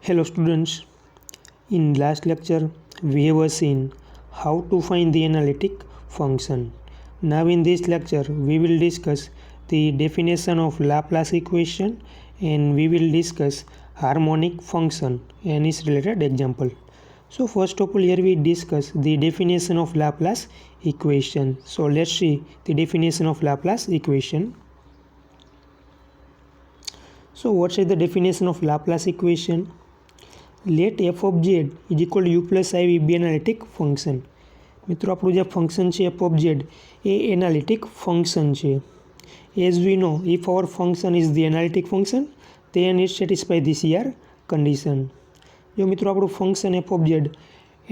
Hello students, in last lecture we have seen how to find the analytic function. Now in this lecture we will discuss the definition of Laplace equation and we will discuss harmonic function and its related example. So first of all here we discuss the definition of Laplace equation. So let's see the definition of Laplace equation. So what is the definition of Laplace equation? Let f of z is equal to u plus I be analytic function. મિત્રો આપણું જે function છે f of z એ analytic function છે. As we know if our function is the analytic function then it satisfy the CR condition. જો મિત્રો આપણું function f of z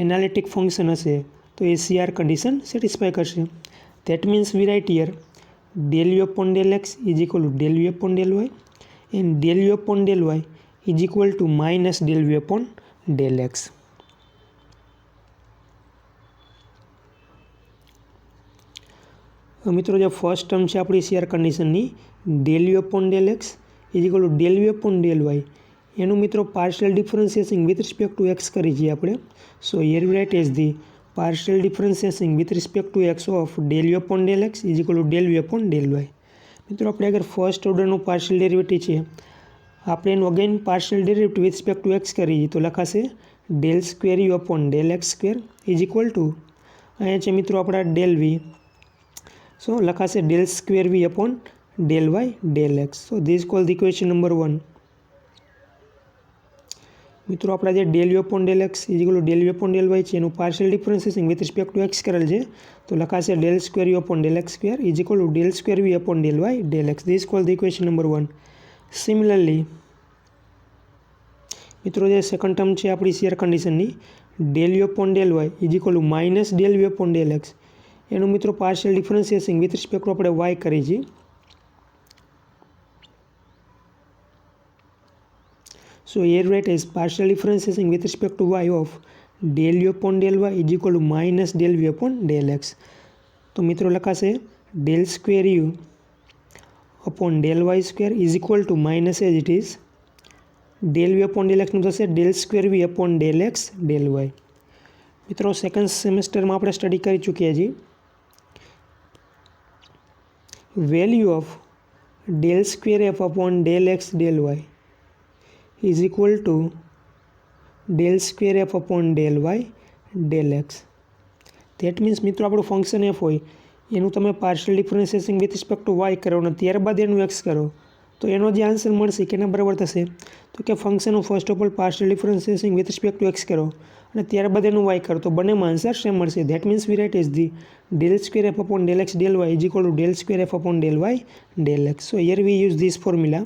analytic function હશે તો એ CR કન્ડિશન સેટિસ્ફાય કરશે. That means we write here del u upon del x is equal to del u upon del y and del u upon del y is equal to minus del v upon del x. મિત્રો જે first term છે આપણી CR કન્ડિશનની del u upon del x is equal to del v upon del y એનું મિત્રો partial differentiation with respect to x કરી છીએ આપણે. So here we write as the partial differentiation with respect to x ઓફ del u upon del x is equal to del v upon del y. મિત્રો આપણે અગર first ઓર્ડરનું partial derivative છે આપણે એનું again partial derivative with respect to x કરીએ તો લખાશે del square u upon del x square is equal to અહીંયા છે મિત્રો આપણા ડેલ વી. સો લખાશે del square v upon del y del x. So this call the equation number 1. મિત્રો આપણા જે del u upon del x is equal to del u upon del y છે એનું partial differentiation with respect to x કરેલ છે તો લખાશે del square u upon del x square is equal to del square v upon del y del x. This call the equation number 1. Similarly મિત્રો જે second term છે આપણી CR કન્ડિશનની del u upon del y is equal to minus del v upon del x એનું મિત્રો partial differentiation with respect to આપણે y કરી છીએ. So here right is partial differentiation with respect to y of del u upon del y is equal to minus del v upon del x. તો મિત્રો લખાશે del square u upon del y square is equal to minus as it is del v upon del એક્સનું થશે del square v upon del x del y. મિત્રો second સેમેસ્ટરમાં આપણે study કરી ચૂક્યા છીએ. Value of del square f upon del x del y is equal to del square f upon del y del x. That means મિત્રો આપણું function f હોય એનું તમે partial differentiation with respect to y કરો અને ત્યારબાદ એનું x કરો તો એનો જે આન્સર મળશે કેના બરાબર થશે તો કે ફંક્શનનું first of all partial differentiation with respect to x કરો અને ત્યારબાદ એનું વાય કરો તો બંનેમાં આન્સર સેમ મળશે. That means we write is the del square f upon del x del y is equal to del square f upon del y del x. So here we use this formula.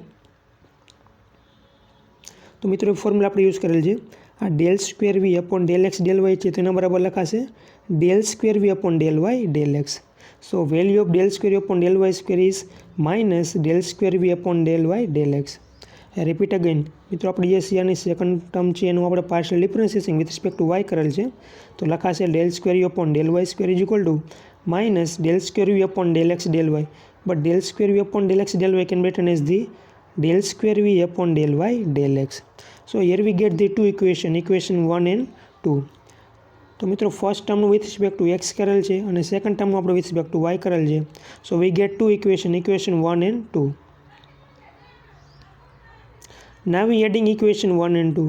તો મિત્રો એ formula આપણે use કરેલ છે. આ del square v upon del x del y છે તો એના બરાબર લખાશે del square v upon del y del x. So value of del square upon del y square is minus del square v upon del y del x. I repeat again. મિત્રો આપણે જે CR ની second term છે એનું આપણે partial differentiation with respect to y કરેલ છે તો લખાશે del square u upon del y square is equal to minus del square v upon del x del y. But del square v upon del x del y can be written as the del square v upon del y del x. So here we get the two equation 1 and 2. તો મિત્રો first ટર્મનું with respect to x કરેલ છે અને second ટર્મનું આપણે with respect to y કરેલ છે. So we get to equation 1 and 2. Now we adding equation 1 and 2.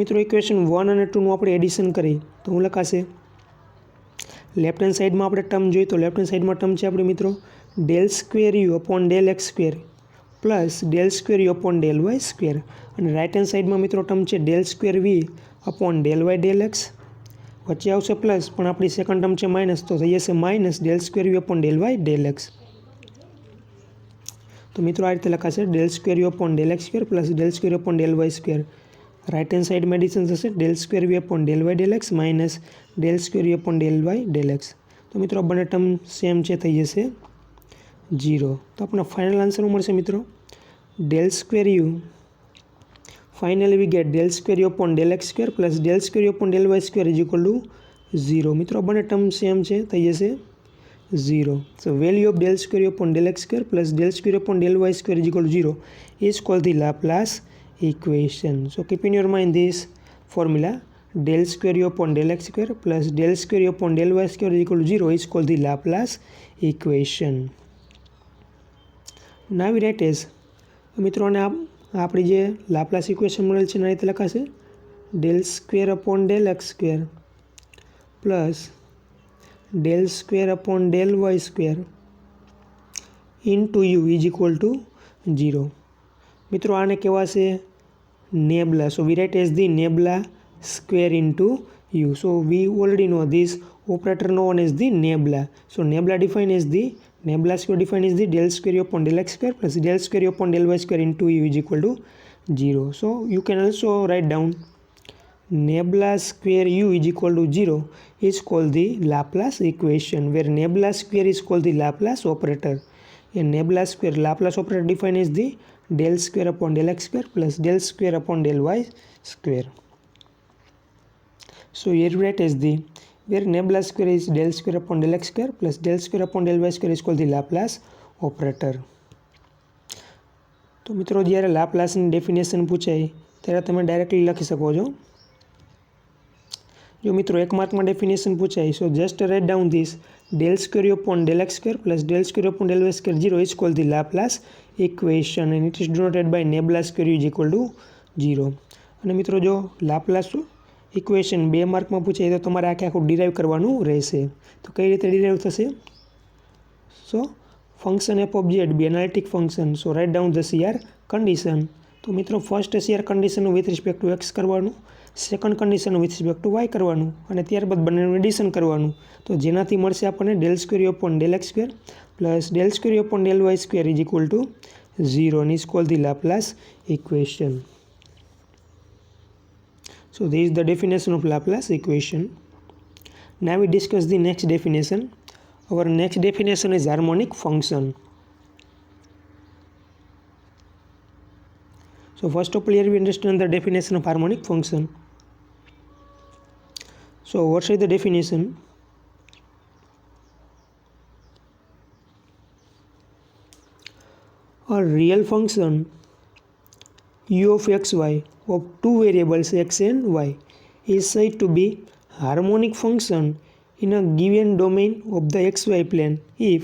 મિત્રો ઇક્વેશન 1 અને 2નું આપણે એડિશન કરીએ તો હું લખાશે લેફ્ટ હેન્ડ સાઈડમાં આપણે ટર્મ જોઈએ તો લેફ્ટ હેન્ડ સાઈડમાં ટર્મ છે આપણે મિત્રો del square u upon del x square plus del square u upon del y square અને રાઇટ હેન્ડ સાઈડમાં મિત્રો ટર્મ છે del square v upon del y del x. વચ્ચે આવશે પ્લસ પણ આપણી સેકન્ડ ટર્મ છે માઇનસ તો થઈ જશે minus del square u upon del y del x. તો મિત્રો આ રીતે લખાશે del square u upon del x square plus del square upon del y square. Right hand સાઈડમાં એડિશન થશે del square v upon del y del x minus del square u upon del y del x. તો મિત્રો આ બંને term same છે થઈ જશે 0. તો આપણને ફાઇનલ આન્સર મળશે મિત્રો del square you. Finally we get del square u upon del x square plus del square u upon del y square is equal to 0. મિત્રો બંને ટર્મ સેમ છે થઈ જશે 0. So value of del square u upon del x square plus del square upon del y square is equal to 0 is called the Laplace equation. So keep in your mind this formula, del square u upon del x square plus del square u upon del y square is equal to 0 is called the Laplace equation. Now we write as મિત્રો અને આપણી જે Laplace equation મળેલ છે એના રીતે લખાશે del square upon del x square plus del square upon del y square into u is equal to 0. મિત્રો આને કહેવાશે nebula. So we write as the nebula square into u. So we already know this operator known as the nebula. So nebula defined as the nebula square defined as the del square u upon del x square plus del square u upon del y square into u is equal to 0. So you can also write down nebula square u is equal to 0 is called the Laplace equation, where nebula square is called the Laplace operator. A nebula square Laplace operator defined as the del square upon del x square plus del square upon del y square. So here we write as the where nebula square is del square upon del x square plus del square upon del y square is called the Laplace operator. તો મિત્રો જ્યારે લાપ્લાસની definition પૂછાય ત્યારે તમે directly લખી શકો છો. જો મિત્રો 1 માર્કમાં ડેફિનેશન પૂછાય સો just write down this del square u upon del x square plus del square upon del y square 0 is called the Laplace equation and it is denoted by nebula square u is equal to 0. અને મિત્રો જો Laplace equation 2 માર્કમાં પૂછાય તો તમારે આખું derive કરવાનું રહેશે. તો કઈ રીતે ડિરાઈવ થશે? સો function f of z be analytic function. So write down the CR condition. તો મિત્રો ફર્સ્ટ CR કન્ડિશનનું વિથ રિસ્પેક્ટ ટુ x કરવાનું, સેકન્ડ કન્ડિશનનું વિથ રિસ્પેક્ટ ટુ y કરવાનું અને ત્યારબાદ બંનેનું એડિશન કરવાનું. તો જેનાથી મળશે આપણને del square u upon del x square plus del square u upon del y square is equal to 0 and is called the Laplace equation. So this is the definition of Laplace equation. Now we discuss the next definition. Our next definition is harmonic function. So first of all here we understand the definition of harmonic function. So what is the definition? A real function u of xy of two variables x and y is said to be harmonic function in a given domain of the xy plane if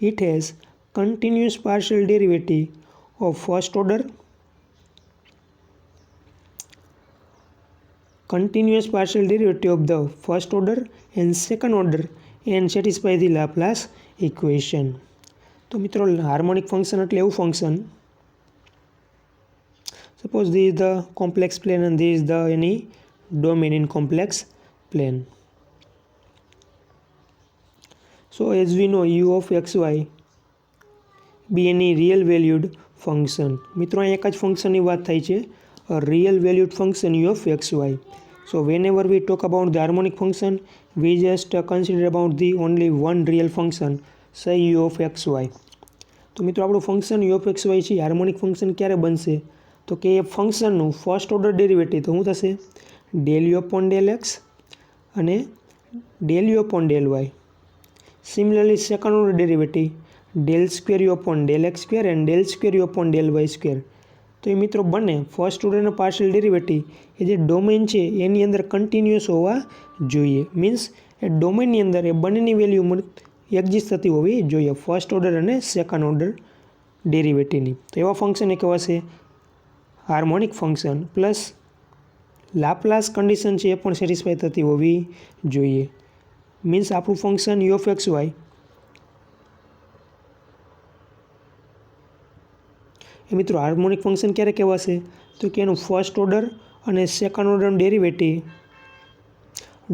it has continuous partial derivative of first order, continuous partial derivative of the first order and second order and satisfy the Laplace equation. તો મિત્રો harmonic function એટલે એવું function, suppose this is the complex plane and this is the any domain in complex plane. So as we know u of xy be any real valued function. મિત્રો અહીં એક જ ફંક્શનની વાત થાય છે, a real valued function u of xy. So whenever we talk about the harmonic function we just consider about the only one real function, say u of xy. તો મિત્રો આપણું ફંક્શન u of xy છે harmonic function ક્યારે બનશે? તો કે એ ફંક્શનનું first order derivative તો શું થશે? del u upon del x અને del u upon del y. Similarly second order derivative del square u upon del x square and del square u upon del y square. તો એ મિત્રો બંને first ઓર્ડરના partial derivative એ જે domain છે એની અંદર continuous હોવા જોઈએ. મીન્સ એ ડોમેનની અંદર એ બંનેની વેલ્યુ એક્ઝિસ્ટ થતી હોવી જોઈએ, ફર્સ્ટ ઓર્ડર અને સેકન્ડ ઓર્ડર ડેરિવેટિવની. તો એવા ફંક્શન એ કહેવાશે harmonic function. Plus Laplace condition છે એ પણ સેટિસ્ફાઈ થતી હોવી જોઈએ. મીન્સ આપણું ફંક્શન u of xy એ મિત્રો હાર્મોનિક ફંક્શન ક્યારે કહેવાશે? તો કે એનું ફર્સ્ટ ઓર્ડર અને સેકન્ડ ઓર્ડરનું ડેરિવેટિવ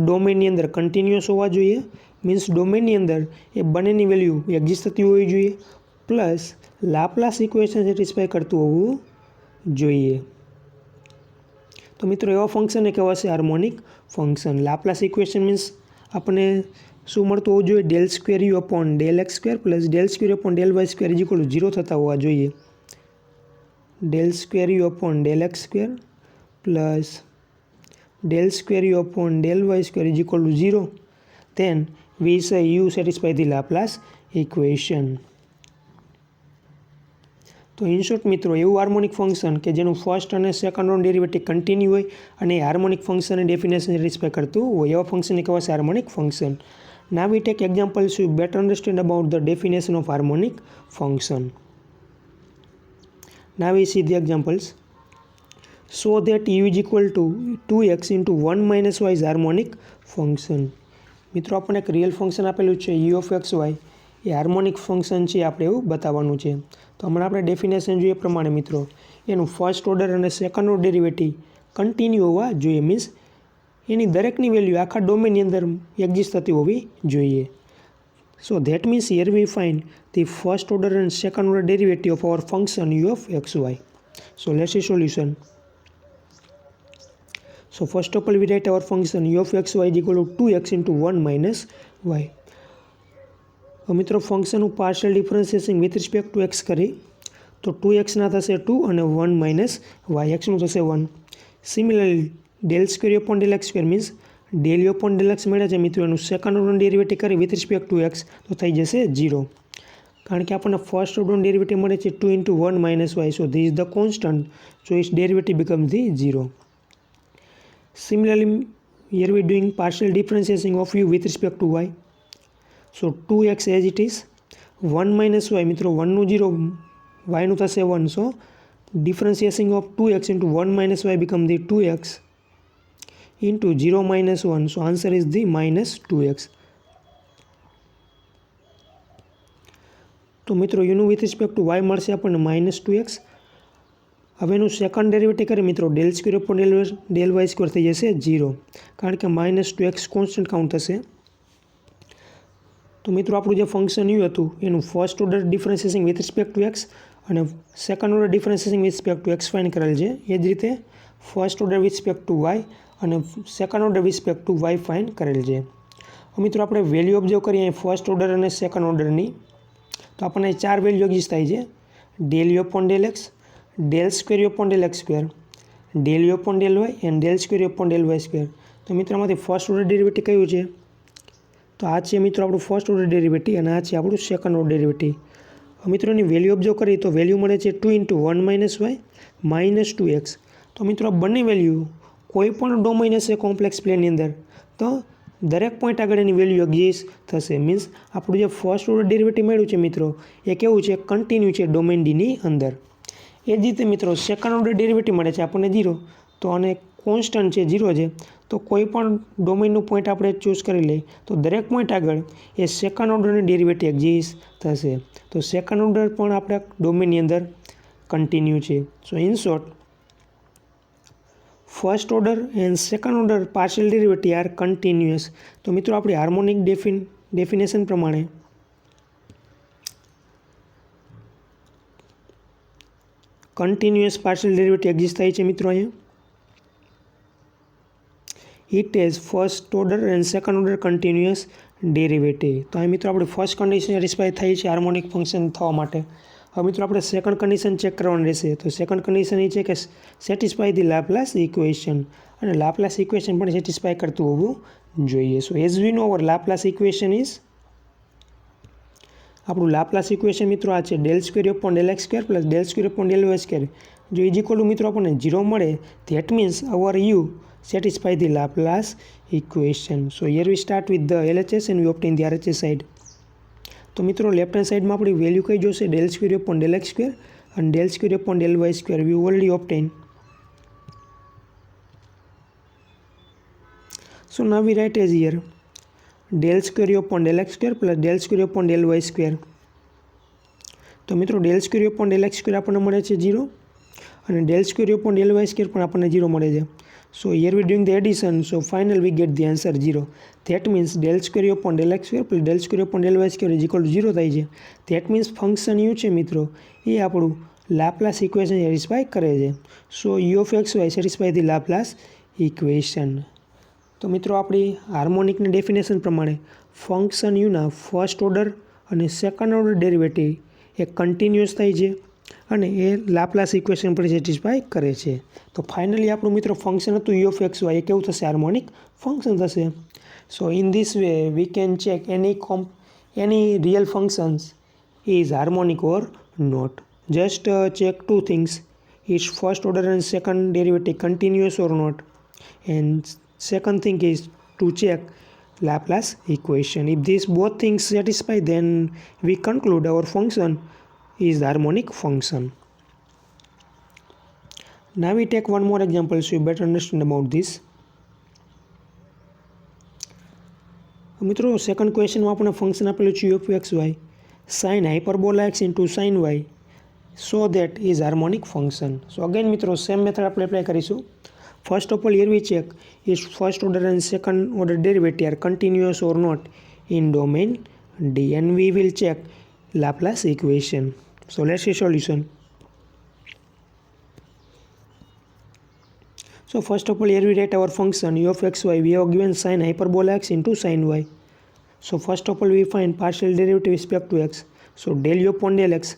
ડોમેનની અંદર કન્ટિન્યુઅસ હોવા જોઈએ. મીન્સ ડોમેનની અંદર એ બંનેની વેલ્યુ એક્ઝિસ્ટ થતી હોવી જોઈએ, પ્લસ લાપ્લાસ ઇક્વેશન સેટિસ્ફાઈ કરતું હોવું જોઈએ. તો મિત્રો એવા ફંક્શન એ કહેવાશે harmonic function. Laplace equation means આપણને શું મળતું હોવું જોઈએ? del square u upon del x square plus del square u upon del y square is equal to 0 થતા હોવા જોઈએ. del square u upon del x square plus del square u upon del y square is equal to 0. Then we say u satisfy the Laplace equation. તો in short મિત્રો એવું harmonic function કે જેનું first અને second order derivative continue હોય અને એ harmonic ફંક્શનની definition satisfy કરતું હોય એવા ફંક્શનને કહેવાશે harmonic function. Now we take examples to better understand about the definition of harmonic function. Now we see the examples. So that u is equal to 2x into 1 minus y is harmonic function. મિત્રો આપણને એક real function આપેલું છે u of x y A harmonic function છે આપણે એવું બતાવવાનું છે. તો હમણાં આપણે ડેફિનેશન જોઈએ પ્રમાણે મિત્રો એનું ફર્સ્ટ ઓર્ડર અને સેકન્ડ ઓર્ડર ડેરિવેટિવ કન્ટિન્યુ હોવા જોઈએ. મીન્સ એની દરેકની વેલ્યુ આખા ડોમેનની અંદર એક્ઝિસ્ટ થતી હોવી જોઈએ. So that means here we find the first order and second order derivative of our function u of x y. So let's see solution. So first of all we write our function u of x y is equal to 2x into 1 minus y. મિત્રો ફંક્શનનું partial differentiation with respect to x કરી તો 2x ના થશે 2 અને 1 minus Y એક્સનું થશે 1. Similarly del square upon del x square means del u upon del x મળે છે મિત્રો એનું સેકન્ડ ઓર્ડર ડેરિવેટિવ કરી વિથ રિસ્પેક્ટ ટુ એક્સ તો થઈ જશે 0. કારણ કે આપણને ફર્સ્ટ ઓર્ડર ડેરિવેટિવ મળે છે 2 into 1 minus y. So this is the constant. So its derivative become the 0. Similarly, here we are doing partial differentiation of u with respect to y. So 2x as it is, 1 minus y મિત્રો 1 નું 0, y નું થશે 1. So differentiation of 2x into 1 minus y become the 2x into 0 minus 1. So answer is the minus 2x. તો મિત્રો u નું with respect to y મળશે આપણને minus 2x. હવે એનું સેકન્ડ ડેરિવેટિવ કરીએ મિત્રો del square upon del y square થઈ જશે 0 કારણ કે માઇનસ 2x કોન્સ્ટન્ટ કાઉન્ટ થશે. તો મિત્રો આપણું જે ફંક્શન યુ હતું એનું first order differentiation with respect to x અને second order differentiation with respect to x find કરેલ છે. એ જ રીતે first order with respect to y અને second order with respect to y find કરેલ છે. મિત્રો આપણે વેલ્યુ ઓબ્ઝર્વ કરીએ ફર્સ્ટ ઓર્ડર અને સેકન્ડ ઓર્ડરની તો આપણને 4 વેલ્યુ એક્ઝિસ્ટ થાય છે. Del u upon del x, del square u upon del x square, del u upon del y and del square u upon del y square. તો મિત્રો આમાંથી ફર્સ્ટ ઓર્ડર ડેરિવેટિવ કયું છે? તો આ છે મિત્રો આપણું ફર્સ્ટ ઓર્ડર ડેરિવેટિવ અને આ છે આપણું સેકન્ડ ઓર્ડર ડેરિવેટિવ. મિત્રોની વેલ્યુ ઓબ્ઝર્વ કરીએ તો વેલ્યુ મળે છે 2 into 1 minus y minus 2x. તો મિત્રો આ બંને વેલ્યુ કોઈ પણ ડોમેન હશે કોમ્પ્લેક્સ પ્લેનની અંદર તો દરેક પોઈન્ટ આગળ એની વેલ્યુ એક્ઝિસ્ટ થશે. મીન્સ આપણું જે ફર્સ્ટ ઓર્ડર ડેરિવેટિવ મળ્યું છે મિત્રો એ કેવું છે? કન્ટિન્યુ છે ડોમેન ડીની અંદર. એ જ રીતે મિત્રો સેકન્ડ ઓર્ડર ડેરિવેટિવ મળે છે આપણને 0 તો અને કોન્સ્ટન્ટ છે 0 છે તો કોઈ પણ ડોમેનનું પોઈન્ટ આપણે ચૂઝ કરી લઈએ તો દરેક પોઈન્ટ આગળ એ સેકન્ડ ઓર્ડરની ડેરિવેટિવ એક્ઝિસ્ટ થશે. તો સેકન્ડ ઓર્ડર પણ આપણા ડોમેનની અંદર કન્ટિન્યુ છે. So in short first order and second order partial derivative are continuous. તો મિત્રો આપણી હાર્મોનિક ડેફિનેશન પ્રમાણે કન્ટિન્યુઅસ પાર્શિયલ ડેરિવેટિવ એક્ઝિસ્ટ થાય છે મિત્રો અહીંયા. It as first order and second order continuous derivative. તો અહીં મિત્રો આપણે ફર્સ્ટ કન્ડિશન સેટિસ્ફાય થઈ છે હાર્મોનિક ફંક્શન થવા માટે. હવે મિત્રો આપણે સેકન્ડ કન્ડિશન ચેક કરવાની રહેશે. તો સેકન્ડ કન્ડિશન એ છે કે સેટિસ્ફાય ધી લાપ્લાસ ઇક્વેશન અને લાપ્લાસ ઇક્વેશન પણ સેટિસ્ફાય કરતું હોવું જોઈએ. So as we know our Laplace equation is આપણું લાપ્લાસ ઇક્વેશન મિત્રો આ છે del square upon del x square plus del square upon del y square. જો ઇઝ ઇક્વલ ટુ મિત્રો આપણને 0 મળે that means our u satisfy the Laplace equation. So here we start with the LHS and we obtain the RHS side. તો મિત્રો left hand સાઈડમાં આપણી value કઈ જોશે? Del square upon del x square અને del square upon del y square we already obtain. So now we write as here del square upon del x square plus del square upon del y square. તો મિત્રો del square upon del x square આપણને મળે છે 0 અને del square upon del y square પણ આપણને 0 મળે છે. So here we are doing the addition. So finally we get the answer 0. That means del square upon del x square plus del square upon del y square is equal to 0 થાય છે. That means function u છે મિત્રો એ આપણું Laplace equation satisfy કરે છે. So u of x y satisfy the Laplace equation. તો મિત્રો આપણી હાર્મોનિકની ડેફિનેશન પ્રમાણે ફંક્શન યુના ફર્સ્ટ ઓર્ડર અને સેકન્ડ ઓર્ડર ડેરિવેટિવ એ કન્ટિન્યુઅસ થાય છે અને એ લાપ્લાસ ઇક્વેશન પણ સેટિસ્ફાય કરે છે. તો ફાઇનલી આપણું મિત્રો ફંક્શન હતું યુ ઓફ એક્સ વાય એ કેવું થશે? હાર્મોનિક ફંક્શન થશે. So in this way we can check any real functions is harmonic or not. just check two things. Is first order and second derivative continuous or not? And second thing is to check Laplace equation. If these both things satisfy, then we conclude our function is the harmonic function. Now we take one more example so you better understand about this. મિત્રો second ક્વેશ્ચનમાં આપણે function આપેલું છે u of xy sin hyperbola x into sin y so that is harmonic function. So again મિત્રો same method આપણે apply કરીશું. First of all, here we check is first order and second order derivative are continuous or not in domain D, and we will check Laplace equation. So let's see solution. So first of all, here we write our function u of xy. We have given sin hyperbola x into sin y. So first of all, we find partial derivative with respect to x. So del u upon del x.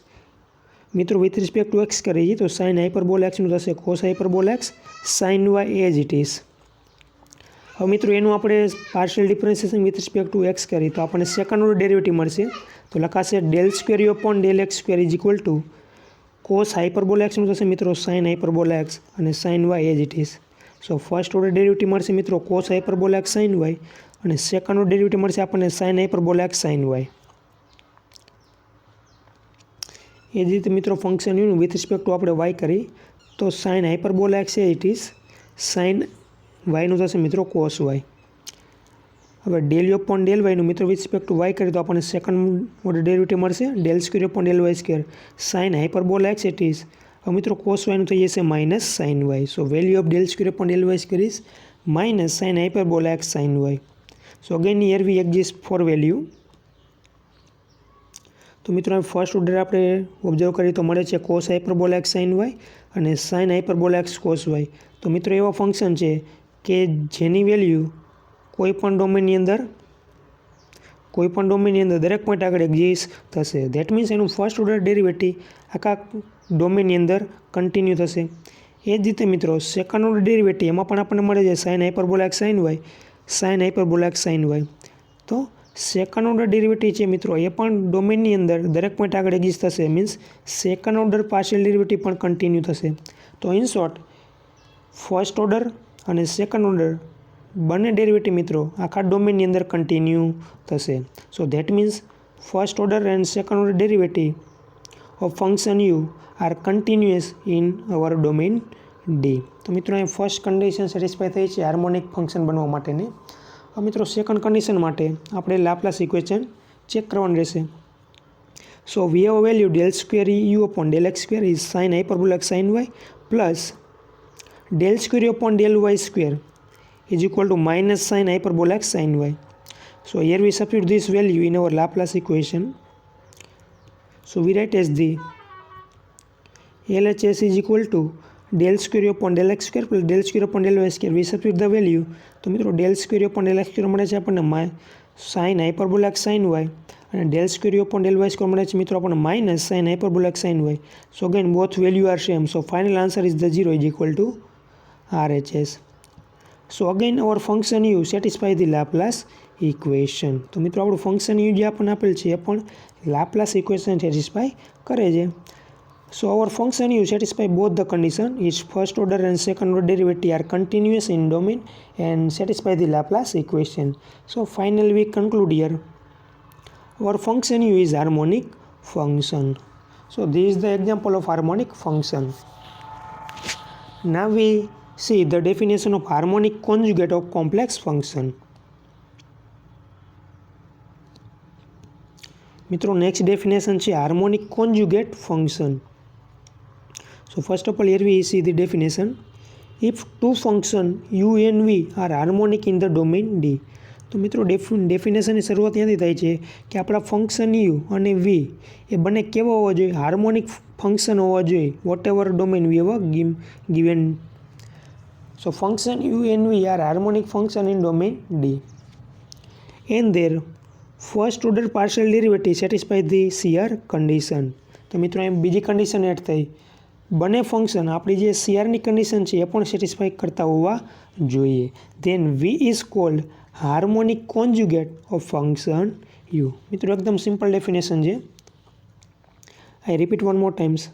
મિત્રો with respect to x કરીએ તો sine hyperbola એક્સનું થશે cos hyperbola x sine y as it is. હવે મિત્રો એનું આપણે partial differentiation with respect to x કરીએ તો આપણને સેકન્ડ ઓર્ડર ડેરિવેટિવ મળશે. તો લખાશે del square u upon del x square is equal to cos hyperbola એક્સનું થશે મિત્રો સાઇન હાઇપરબોલા એક્સ અને sine y as it is. So first order derivative મળશે મિત્રો cos hyperbola x sine y અને સેકન્ડ ઓર્ડર ડેરિવેટિવ મળશે આપણને sine hyperbola x sine y. એ જ રીતે મિત્રો ફંક્શન યુનું વિથ રિસ્પેક્ટ ટુ આપણે વાય કરી તો સાઇન હાઇપરબોલા એક્સ એ ઇટ ઇઝ સાઇન વાયનું થશે મિત્રો કોસ વાય. હવે ડેલ યુ અપોન ડેલ વાયનું મિત્રો વિથ રિસ્પેક્ટ ટુ વાય કરીએ તો આપણને સેકન્ડ ઓર્ડર ડેરિવેટિવ મળશે del square upon del y square sine hyperbola x it is. હવે મિત્રો કોસ વાયનું થઈ જશે minus sine y. So value of del square upon del y square is minus sine hyperbola x sine y. So again here we exist for value. તો મિત્રો first order આપણે observe કરીએ તો મળે છે cos hyperbola x sine y અને sine hyperbola x cos y. તો મિત્રો એવા ફંક્શન છે કે જેની વેલ્યુ કોઈપણ ડોમેનની અંદર દરેક પોઈન્ટ આગળ એક્ઝિસ્ટ થશે. ધેટ મીન્સ એનું ફર્સ્ટ ઓર્ડર ડેરિવેટિવ આખા ડોમેનની અંદર કન્ટિન્યુ થશે. એ જ રીતે મિત્રો સેકન્ડ ઓર્ડર ડેરિવેટિવ એમાં પણ આપણને મળે છે sine hyperbola x sine y sine hyperbola x sine y. તો સેકન્ડ ઓર્ડર ડેરિવેટિવ છે મિત્રો એ પણ ડોમેનની અંદર દરેક પોઈન્ટ આગળ એક્ઝિસ્ટ થશે. Means second order partial derivative પણ કન્ટિન્યુ થશે. તો ઇન શોર્ટ ફર્સ્ટ ઓર્ડર અને સેકન્ડ ઓર્ડર બંને ડેરિવેટિવ મિત્રો આખા ડોમેનની અંદર કન્ટિન્યુ થશે. So that means first order and second order derivative of function you are continuous in our domain D. તો મિત્રો અહીં ફર્સ્ટ કન્ડિશન સેટિસ્ફાય થઈ છે હાર્મોનિક ફંક્શન બનવા માટેની. હવે મિત્રો સેકન્ડ કન્ડિશન માટે આપણે લાપ્લાસ ઇક્વેશન ચેક કરવાનું રહેશે. So we have value del square u upon del x square is sine hyperbola x sine y plus del square u upon del y square is equal to minus sin hyperbola x sin y. So here we substitute this value in our Laplace equation. So we write as the LHS is equal to del square upon del x square plus del square upon del y square. We substitute the value. તો મિત્રો del square upon del x square મળે છે આપણને sin hyperbola x sin y અને del square upon del y square મળે છે મિત્રો આપણને minus sin hyperbola x sin y. So again both value are same. So final answer is the 0 is equal to RHS. So again our function u satisfy the Laplace equation. તો મિત્રો આપણું function u જે આપણને આપેલ છે એ પણ Laplace equation satisfy કરે છે. So our function u satisfy both the condition is first order and second order derivative are continuous in domain and satisfy the Laplace equation. So finally we conclude here our function u is harmonic function. So this is the example of harmonic function. Now we see the definition of harmonic conjugate of complex function. મિત્રો next definition છે harmonic conjugate function. So first of all here we see the definition. If two function u and v are harmonic in the domain D. તો મિત્રો ડેફિનેશનની શરૂઆત ત્યાંથી થાય છે કે આપણા ફંક્શન યુ અને વી એ બંને કેવા હોવા જોઈએ હાર્મોનિક ફંક્શન હોવા જોઈએ whatever domain we have given. So function u and v are harmonic function in domain D and their first order partial derivative satisfy the CR condition. તો મિત્રો એમ બીજી કન્ડિશન એડ થઈ બંને function આપણી જે CRની condition છે એ પણ satisfy કરતા હોવા જોઈએ. Then v is called harmonic conjugate of function u. મિત્રો એકદમ સિમ્પલ ડેફિનેશન છે. I repeat one more times.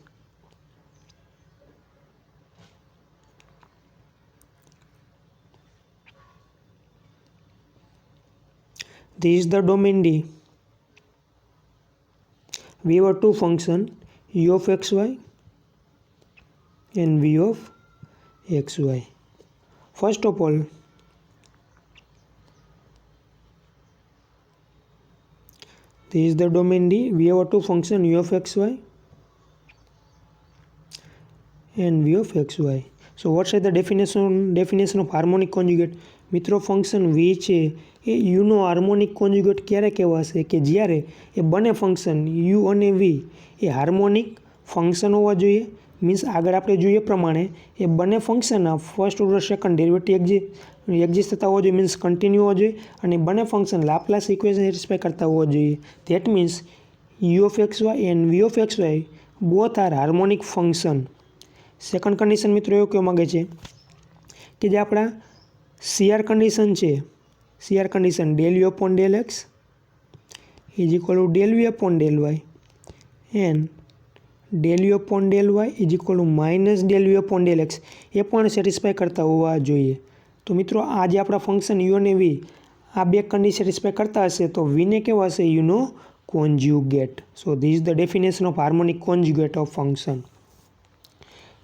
This is the domain D. We have two functions, u of xy and v of xy. First of all, this is the domain D. We have two functions, u of xy and v of xy. So what is the definition of harmonic conjugate? મિત્રો function v છે એ યુનો harmonic conjugate ક્યારે કહેવાશે કે જ્યારે એ બંને function u અને v એ harmonic function હોવા જોઈએ. મીન્સ આગળ આપણે જોઈએ પ્રમાણે એ બંને ફંક્શનના first order second derivative exist થતા હોવા જોઈએ, મીન્સ કન્ટિન્યુ હોવા જોઈએ, અને બંને ફંક્શન લાપ્લાસ ઇક્વેશન સેટિસ્ફાય કરતા હોવા જોઈએ. That means u of xy and v of xy both are harmonic function. Second condition મિત્રો એવું કહેવા માગે છે કે જે આપણા CR કન્ડિશન છે, CR condition del u upon del x is equal to del v upon del y and del u upon del y is equal to minus del u upon del x એ પણ satisfy કરતા હોવા જોઈએ. તો મિત્રો આ જે આપણા ફંક્શન યુ અને વી આ બે કન્ડિશન સેટિસ્ફાય કરતા હશે તો વીને કહેવાશે યુનો conjugate. So this is the definition of harmonic conjugate of function.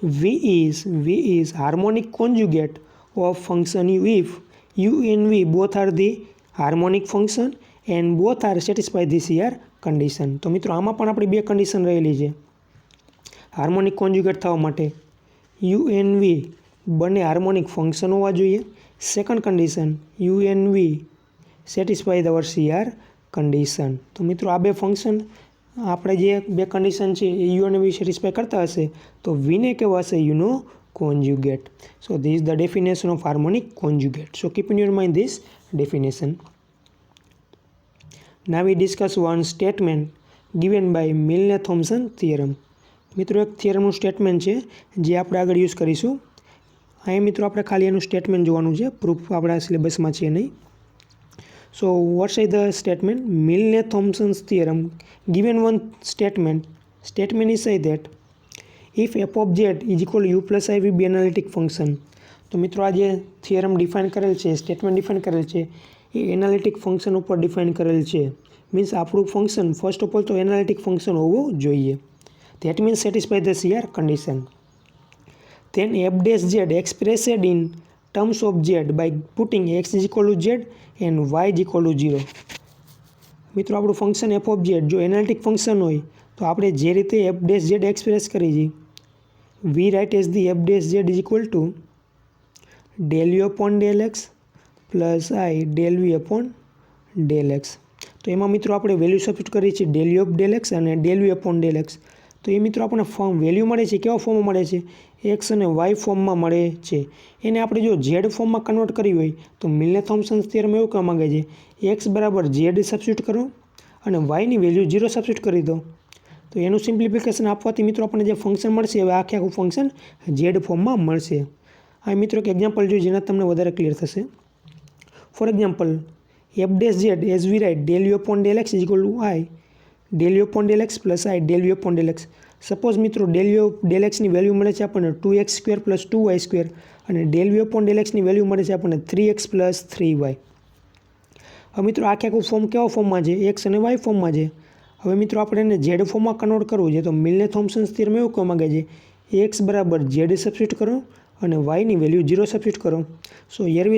V is harmonic conjugate of function u if u and v both are the harmonic function and both are satisfy the CR condition. તો મિત્રો આમાં પણ આપણી બે condition રહેલી છે harmonic conjugate થવા માટે. u and v બંને હાર્મોનિક ફંક્શન હોવા જોઈએ. Second condition u and v satisfy our CR condition. તો મિત્રો આ બે ફંક્શન આપણે જે બે કન્ડિશન છે એ યુ અને વી સેટિસ્ફાય કરતા હશે તો વીને કહેવાશે યુનો conjugate. So this is the definition of harmonic conjugate. So keep in your mind this definition. Now we discuss one statement given by Milne Thomson theorem. મિત્રો એક થિયરમનું સ્ટેટમેન્ટ છે જે આપણે આગળ યુઝ કરીશું. અહીંયા મિત્રો આપણે ખાલી એનું સ્ટેટમેન્ટ જોવાનું છે, પ્રૂફ આપણા સિલેબસમાં છે નહીં. So what is the statement? Milne-Thompson's theorem given one statement is say that if f of z is equal to u plus I will be analytic function. તો મિત્રો આ જે થિયરમ ડિફાઇન કરેલ છે, સ્ટેટમેન્ટ ડિફાઇન કરેલ છે એ analytic function ઉપર define કરેલ છે. મીન્સ આપણું ફંક્શન ફર્સ્ટ ઓફ ઓલ તો એનાલિટિક ફંક્શન હોવું જોઈએ. That means satisfy the CR condition. Then f dash z expressed in terms of z by putting x is equal to z and y is equal to 0. મિત્રો આપણું function F of Z જો analytic function હોય તો આપણે જે રીતે F dash Z express કરી છે we write as the f dash z is equal to del u upon del x plus i del v upon del x. તો એમાં મિત્રો આપણે વેલ્યુ સબસ્ટિટ્યુટ કરીએ છીએ del u of del x અને del v upon del x. તો એ મિત્રો આપણને વેલ્યુ મળે છે કેવા ફોર્મમાં મળે છે? એક્સ અને વાય ફોર્મમાં મળે છે. એને આપણે જો ઝેડ ફોર્મમાં કન્વર્ટ કરવી હોય તો મિલને-થોમ્પસન થિયરમ એવું કહેવા માંગે છે એક્સ બરાબર ઝેડ સબસ્ટિટ્યુટ કરો અને વાયની વેલ્યુ 0 સબસ્ટિટ્યુટ કરી દો. તો એનું સિમ્પ્લિફિકેશન આપવાથી મિત્રો આપણને જે ફંક્શન મળશે હવે આખે આખું ફંક્શન ઝેડ ફોર્મમાં મળશે. આ મિત્રો એક એક્ઝામ્પલ જોઈએ જેના તમને વધારે ક્લિયર થશે. For example f dash z as we write del u upon del x is equal to i del u upon del x plus i del u upon del x. Suppose મિત્રો del u del એક્સની value મળે છે આપણને 2x² plus 2y² અને del u upon del એક્સની value મળે છે આપણને 3x પ્લસ 3y. હવે મિત્રો આખે આખું ફોર્મ કેવા ફોર્મમાં છે? એક્સ અને વાય ફોર્મમાં છે. હવે મિત્રો આપણે એને ઝેડ ફોર્મમાં કન્વર્ટ કરવું છે તો મિલને-થોમ્પસન થિયરમ એવું કહેવા માંગે છે એક્સ બરાબર ઝેડ સબસ્ટિટ્યુટ કરો અને વાયની વેલ્યુ 0 સબસ્ટિટ્યુટ કરો. સો here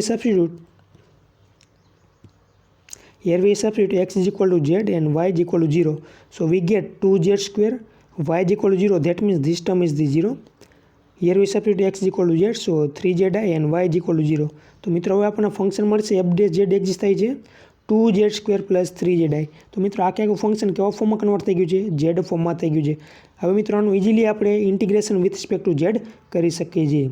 V substitute x is equal to z and y is equal to 0. So we get 2z², y is equal to 0. That means this term is the 0. Here we substitute x is equal to z. So 3zi and y is equal to 0. તો મિત્રો હવે આપણને function મળશે F dash Z exist થાય છે 2z² plus 3zi. તો મિત્રો આખે આખું ફંક્શન કેવા ફોર્મમાં કન્વર્ટ થઈ ગયું છે? ઝેડ ફોર્મમાં થઈ ગયું છે. હવે મિત્રો આનું ઇઝીલી આપણે integration with respect to Z કરી શકીએ છીએ.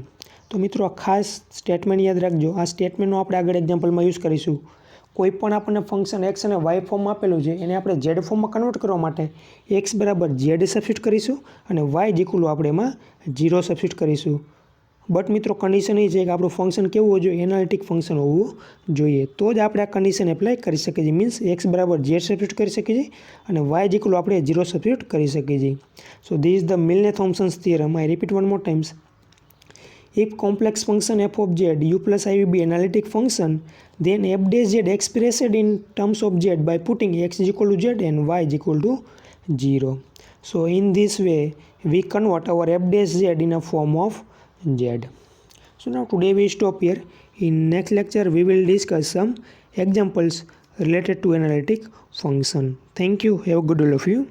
તો મિત્રો આ ખાસ સ્ટેટમેન્ટ યાદ રાખજો. આ સ્ટેટમેન્ટનો આપણે આગળ એક્ઝામ્પલમાં યુઝ કરીશું. કોઈ પણ આપણને ફંક્શન એક્સ અને વાય ફોર્મમાં આપેલું છે એને આપણે ઝેડ ફોર્મમાં કન્વર્ટ કરવા માટે એક્સ બરાબર ઝેડ સબસ્ટિટ્યુટ કરીશું અને વાય ઇક્વલ આપણે એમાં 0 સબસ્ટિટ્યુટ કરીશું. બટ મિત્રો કન્ડિશન એ છે કે આપણું ફંક્શન કેવું હોવું જોઈએ? એનાલિટિક ફંક્શન હોવું જોઈએ. તો જ આપણે આ કન્ડિશન એપ્લાય કરી શકીએ છીએ. મીન્સ એક્સ બરાબર ઝેડ સબસ્ટિટ્યુટ કરી શકીએ છીએ અને વાય ઇક્વલ આપણે 0 સબસ્ટિટ્યુટ કરી શકીએ છીએ. So this is the Milne Thomson theorem. I repeat one more times. if complex function f of z u plus iv be analytic function, then f dash z expressed in terms of z by putting x is equal to z and y is equal to 0. So in this way we convert our f dash z in a form of z. So now today we stop here. In next lecture we will discuss some examples related to analytic function. Thank you. Have a good day all of you.